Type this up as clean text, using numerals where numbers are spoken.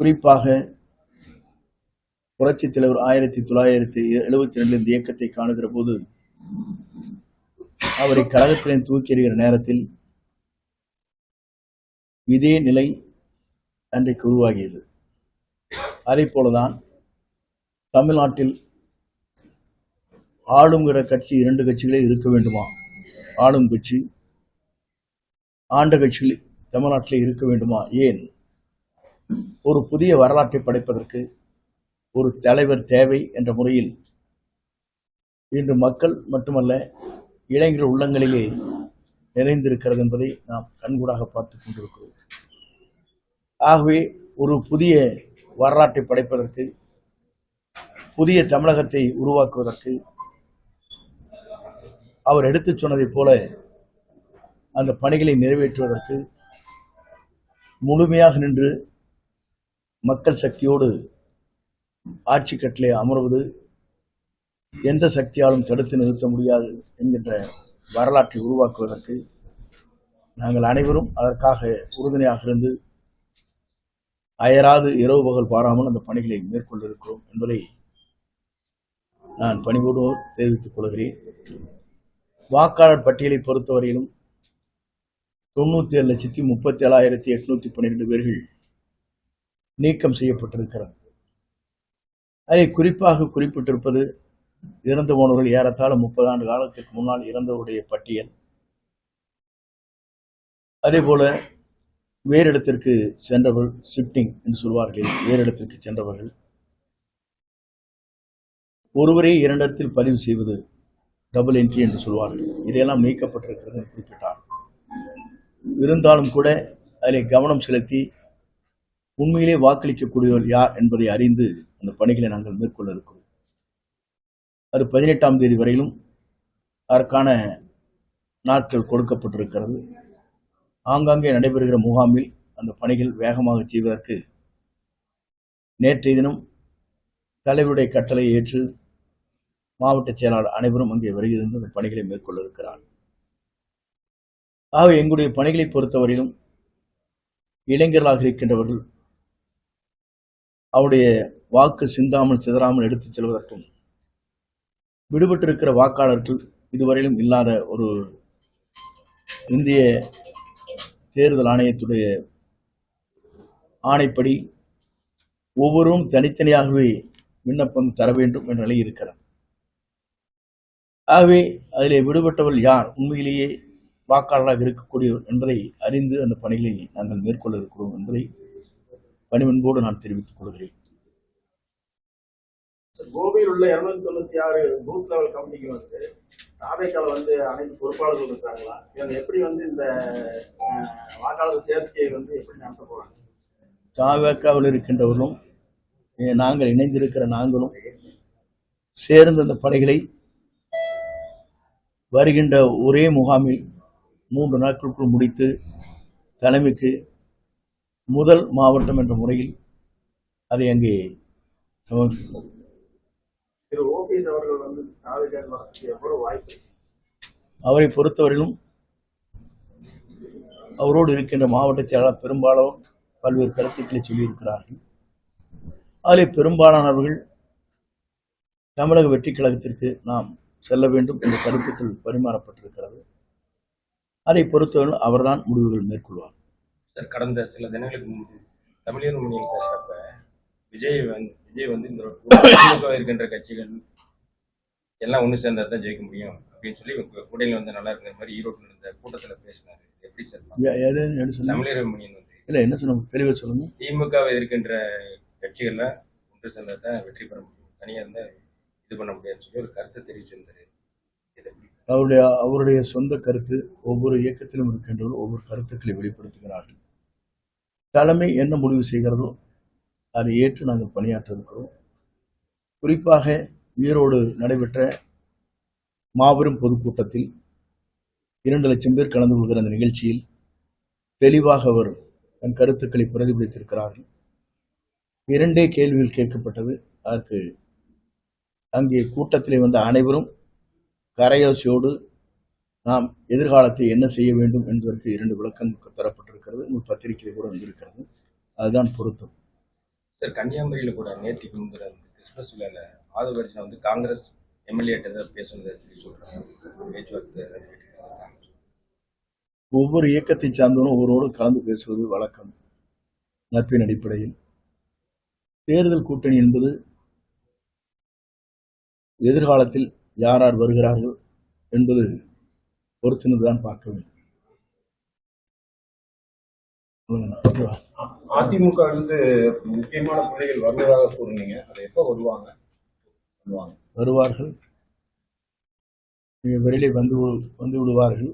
குறிப்பாக புரட்சித் தலைவர் 1972 இந்த இயக்கத்தை காணுகிற போது அவரை கழகத்திலே தூக்கி எறிகிற நேரத்தில் இதே நிலை அன்றைக்கு உருவாகியது. அதே போலதான் தமிழ்நாட்டில் ஆளுங்கிற கட்சி 2 கட்சிகளே இருக்க வேண்டுமா? ஆளும் கட்சி ஆண்ட கட்சிகள் தமிழ்நாட்டிலே இருக்க வேண்டுமா? ஏன்? ஒரு புதிய வரலாற்றை படைப்பதற்கு ஒரு தலைவர் தேவை என்ற முறையில் இன்று மக்கள் மட்டுமல்ல இளைஞர் உள்ளங்களிலே நிறைந்திருக்கிறது என்பதை நாம் கண்கூடாக பார்த்துக் கொண்டிருக்கிறோம். ஆகவே ஒரு புதிய வரலாற்றை படைப்பதற்கு, புதிய தமிழகத்தை உருவாக்குவதற்கு அவர் எடுத்துச் சொன்னதைப் போல அந்த பணிகளை நிறைவேற்றுவதற்கு முழுமையாக நின்று மக்கள் சக்தியோடு ஆட்சி கட்டிலே அமர்வது எந்த சக்தியாலும் தடுத்து நிறுத்த முடியாது என்கின்ற வரலாற்றை உருவாக்குவதற்கு நாங்கள் அனைவரும் அதற்காக உறுதுணையாக இருந்து அயராது இரவு பகல் பாராமல் அந்த பணிகளை மேற்கொள்ள இருக்கிறோம் என்பதை நான் பணிவோடு தெரிவித்துக் கொள்கிறேன். வாக்காளர் பட்டியலை பொறுத்தவரையிலும் 97,37,812 பேர்கள் நீக்கம் செய்யப்பட்டிருக்கிறது. அதை குறிப்பாக குறிப்பிட்டிருப்பது இறந்து போனவர்கள் ஏறத்தாழ 30 ஆண்டு காலத்திற்கு முன்னால் இறந்தவருடைய பட்டியல். அதே போல வேறு இடத்திற்கு சென்றவர்கள், ஷிப்டிங் என்று சொல்வார்கள், வேறு இடத்திற்கு சென்றவர்கள், ஒருவரே 2 இடத்தில் பதிவு செய்வது டபுள் என்ட்ரி என்று சொல்வார்கள், இதையெல்லாம் நீக்கப்பட்டிருக்கிறது என்று குறிப்பிட்டார். இருந்தாலும் கூட அதில் கவனம் செலுத்தி உண்மையிலே வாக்களிக்கக்கூடியவர் யார் என்பதை அறிந்து அந்த பணிகளை நாங்கள் மேற்கொள்ள இருக்கிறோம். அது 18ஆம் தேதி வரையிலும் அதற்கான நாட்கள் கொடுக்கப்பட்டிருக்கிறது. ஆங்காங்கே நடைபெறுகிற முகாமில் அந்த பணிகள் வேகமாக செய்வதற்கு நேற்றைய தினம் தலைவருடைய கட்டளை ஏற்று மாவட்ட செயலாளர் அனைவரும் அங்கே வருகிறது அந்த பணிகளை மேற்கொள்ள இருக்கிறார். ஆக எங்களுடைய பணிகளை பொறுத்தவரையிலும் இளைஞர்களாக இருக்கின்றவர்கள் அவருடைய வாக்கு சிந்தாமல் சிதறாமல் எடுத்துச் செல்வதற்கும், விடுபட்டிருக்கிற வாக்காளர்கள் இதுவரையிலும் இல்லாத ஒரு இந்திய தேர்தல் ஆணையத்துடைய ஆணைப்படி ஒவ்வொருவரும் தனித்தனியாகவே விண்ணப்பம் தர வேண்டும் என்ற நிலை இருக்கிறது. ஆகவே அதிலே விடுபட்டவர்கள் யார் உண்மையிலேயே வாக்காளராக இருக்கக்கூடியவர் என்பதை அறிந்து அந்த பணிகளை நாங்கள் மேற்கொள்ள இருக்கிறோம் என்பதை பணிவன்போடு நான் தெரிவித்துக் கொள்கிறேன். கோவையில் உள்ள 296 பூத் லெவல் கமிட்டிக்கு தாவேக்கால அனைத்து பொறுப்பாளர்கள் இருக்காங்களா? எப்படி இந்த வாக்காளர் சேர்க்கையை எப்படி நடத்த போறாங்க? தாவேக்காவில் இருக்கின்றவர்களும் நாங்கள் இணைந்திருக்கிற நாங்களும் சேர்ந்த அந்த பணிகளை வருகின்ற ஒரே முகாமில் 3 நாட்களுக்குள் முடித்து தலைமைக்கு முதல் மாவட்டம் என்ற முறையில் அதை அங்கே சமர்ப்பிப்போம். அவரை பொறுத்தவரையிலும் அவரோடு இருக்கின்ற மாவட்ட செயலாளர் பெரும்பாலும் பல்வேறு கருத்துக்களை சொல்லியிருக்கிறார்கள். அதில் பெரும்பாலானவர்கள் தமிழக வெற்றி கழகத்திற்கு நாம் செல்ல வேண்டும் என்ற கருத்துக்கள் பரிமாறப்பட்டிருக்கிறது. அதை பொறுத்தவரை அவர்தான் முடிவுகள் மேற்கொள்வார். சார், கடந்த சில தினங்களுக்கு முன்பு தமிழர் முன்னில் பேசுறப்ப விஜய் இந்த இருக்கின்ற கட்சிகள் எல்லாம் ஒன்று சேர்ந்தா தான் ஜெயிக்க முடியும் அப்படின்னு சொல்லி கூடையில் நல்லா இருக்கிற மாதிரி ஈரோட்டில் இருந்த கூட்டத்தில் பேசினாரு. எப்படி சார் தமிழர் முன்னில் இல்லை என்ன சொன்ன தெளிவாக சொல்லுங்க. திமுகவை இருக்கின்ற கட்சிகள்ல ஒன்று சேர்ந்தா தான் வெற்றி பெற முடியும், தனியாக இருந்தால் இது பண்ண முடியாதுன்னு சொல்லி ஒரு கருத்தை தெரிவிச்சிருந்தாரு. அவருடைய சொந்த கருத்து. ஒவ்வொரு இயக்கத்திலும் இருக்கின்றவர்கள் ஒவ்வொரு கருத்துக்களை வெளிப்படுத்துகிறார்கள். தலைமை என்ன முடிவு செய்கிறதோ அதை ஏற்று நாங்கள் பணியாற்ற இருக்கிறோம். குறிப்பாக ஈரோடு நடைபெற்ற மாபெரும் பொதுக்கூட்டத்தில் 2 லட்சம் பேர் கலந்து கொள்கிற அந்த நிகழ்ச்சியில் தெளிவாக அவர் தன் கருத்துக்களை பிரதிபலித்திருக்கிறார்கள். 2 கேள்விகள் கேட்கப்பட்டது. அதற்கு அங்கே கூட்டத்திலே வந்த அனைவரும் கரையோசையோடு நாம் எதிர்காலத்தை என்ன செய்ய வேண்டும் என்பதற்கு 2 விளக்கங்கள் தரப்பட்டிருக்கிறது. பத்திரிகை கூட வந்திருக்கிறது. அதுதான் பொருத்தம். சார் கன்னியாகுமரியில கூட நேத்திக்கு முந்தின கிறிஸ்துமஸ் விழால ஆதவ அர்ஜுனா வந்து காங்கிரஸ் எம்எல்ஏட்ட ஏதாவது பேசணும்னு சொல்லி சொல்றாங்க. பேச்சுவார்த்தை ஏதாவது நடக்குதா? ஒவ்வொரு இயக்கத்தை சார்ந்தவரும் ஒவ்வொருவரோடு கலந்து பேசுவது வழக்கம். நட்பின் அடிப்படையில் தேர்தல் கூட்டணி என்பது எதிர்காலத்தில் யார் யார் வருகிறார்கள் என்பது பொறுத்திருந்துதான் பார்க்க வேண்டும். ஓகேவா? அதிமுக இருந்து முக்கியமான பிள்ளைகள் வருவதாக கூறினீங்க. அதை எப்போ வருவாங்க? வருவார்கள், மிக விரைவில் வந்து விடுவார்கள்.